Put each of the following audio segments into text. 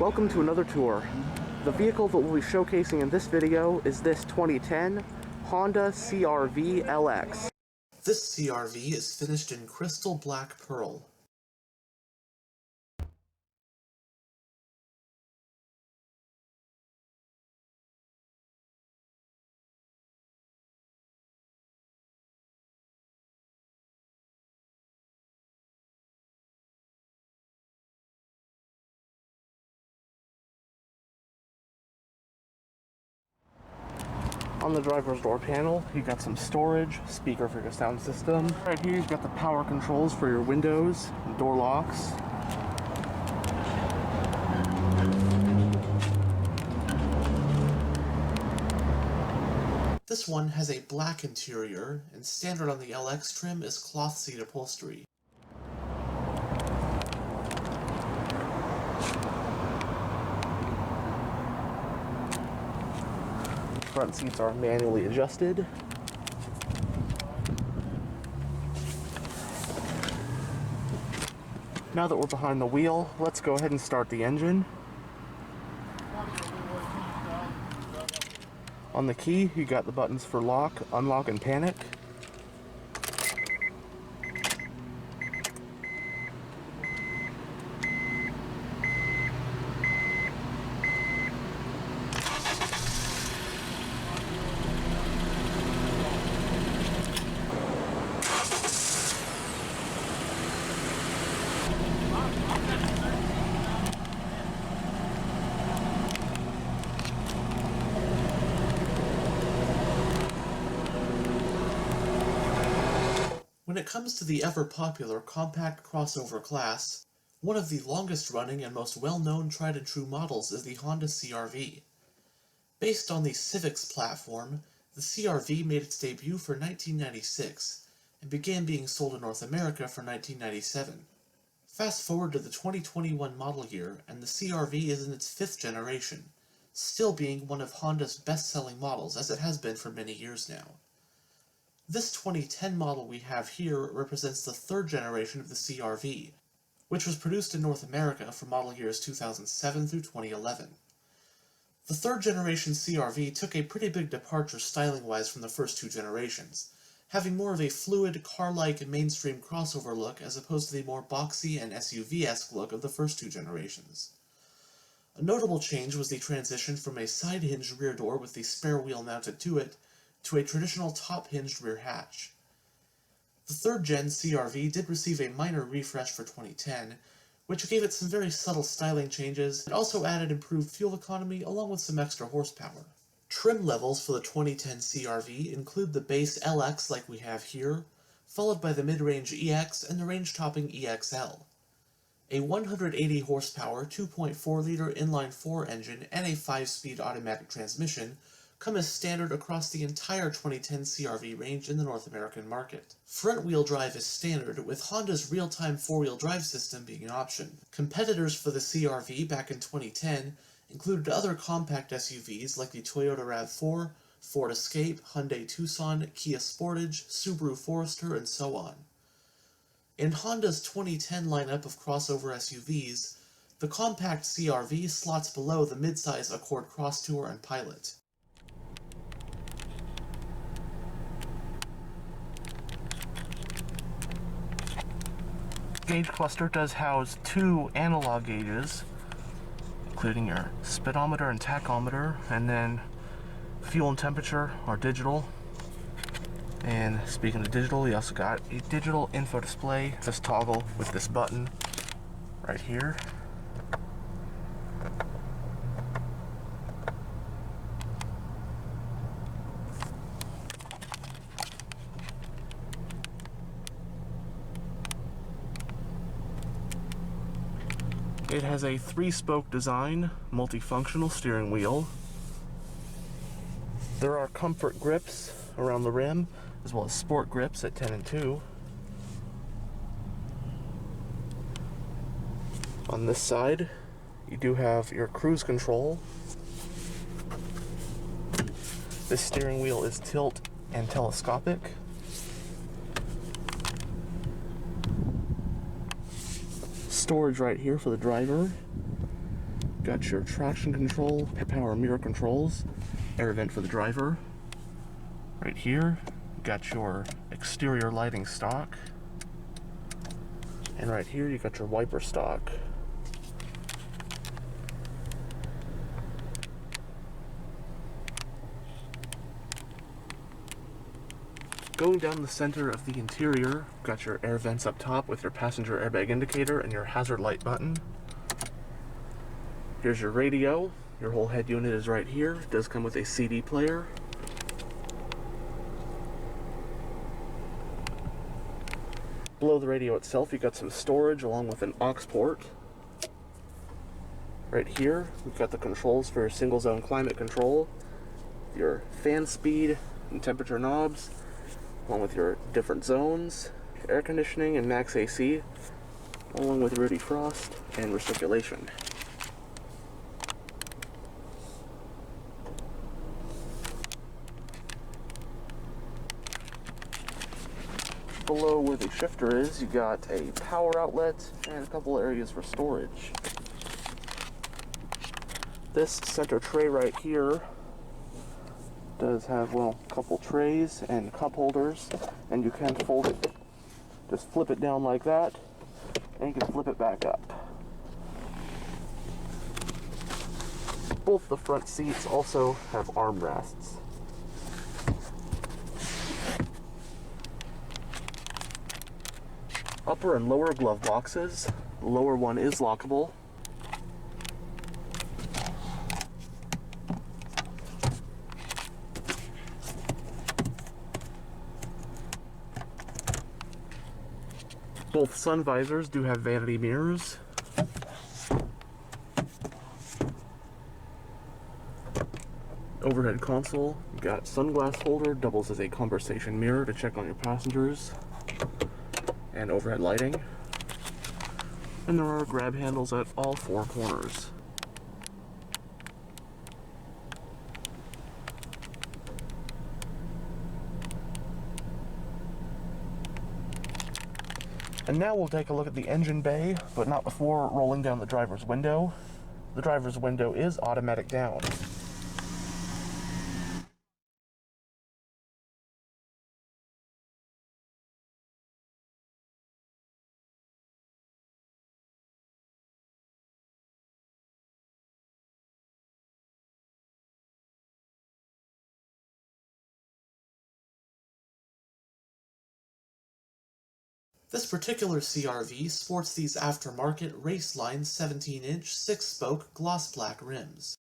Welcome to another tour. The vehicle that we'll be showcasing in this video is this 2010 Honda CR-V LX. This CR-V is finished in crystal black pearl. On the driver's door panel, you've got some storage, speaker for your sound system. Right here, you've got the power controls for your windows and door locks. This one has a black interior, and standard on the LX trim is cloth seat upholstery. Front seats are manually adjusted. Now that we're behind the wheel, let's go ahead and start the engine. On the key, you got the buttons for lock, unlock, and panic. When it comes to the ever-popular compact crossover class, one of the longest-running and most well-known tried-and-true models is the Honda CR-V. Based on the Civics platform, the CR-V made its debut for 1996 and began being sold in North America for 1997. Fast forward to the 2021 model year, and the CR-V is in its 5th generation, still being one of Honda's best-selling models as it has been for many years now. This 2010 model we have here represents the 3rd generation of the CR-V, which was produced in North America for model years 2007 through 2011. The 3rd generation CR-V took a pretty big departure styling-wise from the first two generations, having more of a fluid, car-like mainstream crossover look as opposed to the more boxy and SUV-esque look of the first two generations. A notable change was the transition from a side-hinged rear door with the spare wheel mounted to it to a traditional top-hinged rear hatch. The 3rd gen CR-V did receive a minor refresh for 2010, which gave it some very subtle styling changes and also added improved fuel economy along with some extra horsepower. Trim levels for the 2010 CR-V include the base LX like we have here, followed by the mid-range EX and the range-topping EXL. A 180 horsepower 2.4-liter inline-4 engine and a 5-speed automatic transmission come as standard across the entire 2010 CR-V range in the North American market. Front-wheel drive is standard, with Honda's real-time 4-wheel drive system being an option. Competitors for the CR-V back in 2010 included other compact SUVs like the Toyota RAV4, Ford Escape, Hyundai Tucson, Kia Sportage, Subaru Forester, and so on. In Honda's 2010 lineup of crossover SUVs, the compact CR-V slots below the midsize Accord Crosstour and Pilot. Gauge cluster does house 2 analog gauges, including your speedometer and tachometer, and then fuel and temperature are digital. And speaking of digital, you also got a digital info display, this toggle with this button right here. It has a 3-spoke design, multifunctional steering wheel. There are comfort grips around the rim, as well as sport grips at 10 and 2. On this side, you do have your cruise control. This steering wheel is tilt and telescopic. Storage right here for the driver. Got your traction control, power mirror controls, air vent for the driver. Right here, got your exterior lighting stock. And right here, you got your wiper stock. Going down the center of the interior, got your air vents up top with your passenger airbag indicator and your hazard light button. Here's your radio. Your whole head unit is right here. It does come with a CD player. Below the radio itself, you got some storage along with an aux port. Right here, we've got the controls for your single zone climate control, your fan speed and temperature knobs, along with your different zones, air conditioning and max AC, along with your defrost and recirculation. Below where the shifter is, you got a power outlet and a couple areas for storage. This center tray right here does have, well, a couple trays and cup holders, and you can fold it. Just flip it down like that, and you can flip it back up. Both the front seats also have armrests. Upper and lower glove boxes. The lower one is lockable. Both sun visors do have vanity mirrors. Overhead console, you've got sunglass holder, doubles as a conversation mirror to check on your passengers. And overhead lighting. And there are grab handles at all four corners. And now we'll take a look at the engine bay, but not before rolling down the driver's window. The driver's window is automatic down. This particular CRV sports these aftermarket Raceline 17-inch 6-spoke gloss black rims.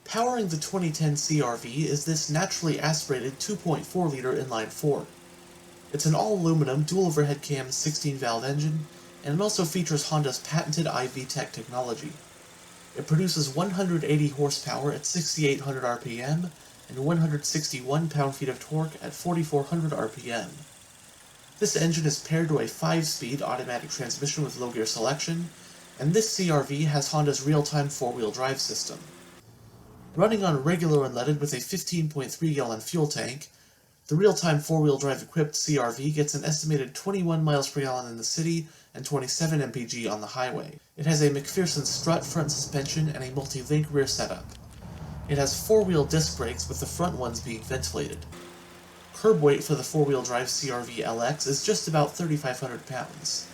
Powering the 2010 CRV is this naturally aspirated 2.4-liter inline-4. It's an all-aluminum dual-overhead cam 16-valve engine, and it also features Honda's patented iVTEC technology. It produces 180 horsepower at 6,800 RPM and 161 pound-feet of torque at 4,400 RPM. This engine is paired to a 5-speed automatic transmission with low gear selection, and this CRV has Honda's real-time 4-wheel drive system. Running on regular unleaded with a 15.3 gallon fuel tank, the real-time 4-wheel drive equipped CRV gets an estimated 21 miles per gallon in the city and 27 mpg on the highway. It has a McPherson strut front suspension and a multi-link rear setup. It has 4-wheel disc brakes with the front ones being ventilated. Curb weight for the 4-wheel drive CRV LX is just about 3,500 pounds.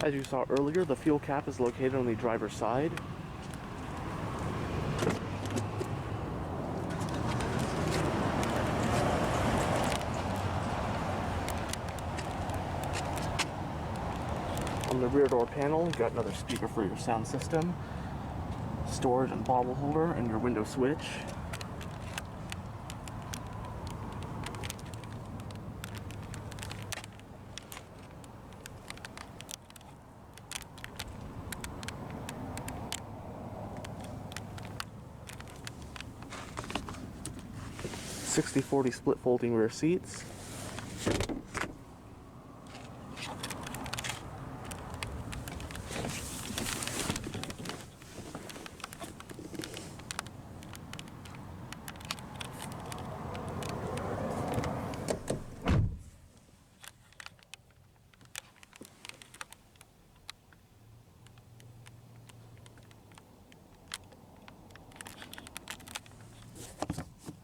As you saw earlier, the fuel cap is located on the driver's side. On the rear door panel, you got another speaker for your sound system, storage and bottle holder, and your window switch. (60/40) split folding rear seats.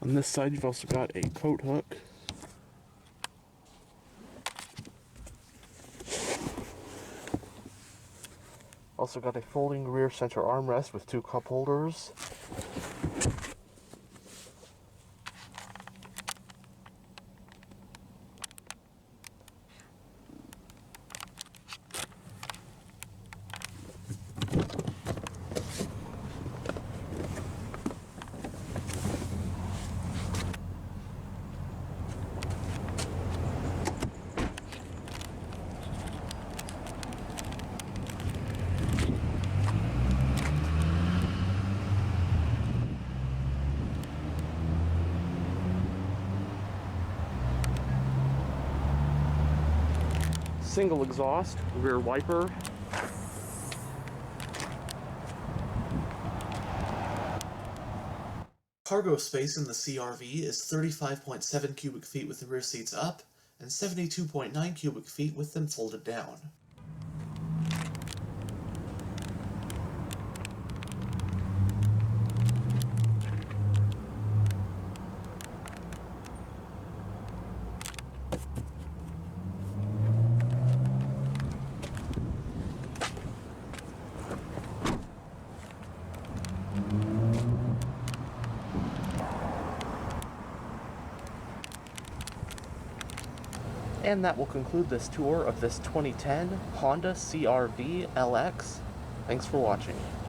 On this side, you've also got a coat hook. Also got a folding rear center armrest with 2 cup holders. Single exhaust, rear wiper. Cargo space in the CR-V is 35.7 cubic feet with the rear seats up, and 72.9 cubic feet with them folded down. And that will conclude this tour of this 2010 Honda CR-V LX. Thanks for watching.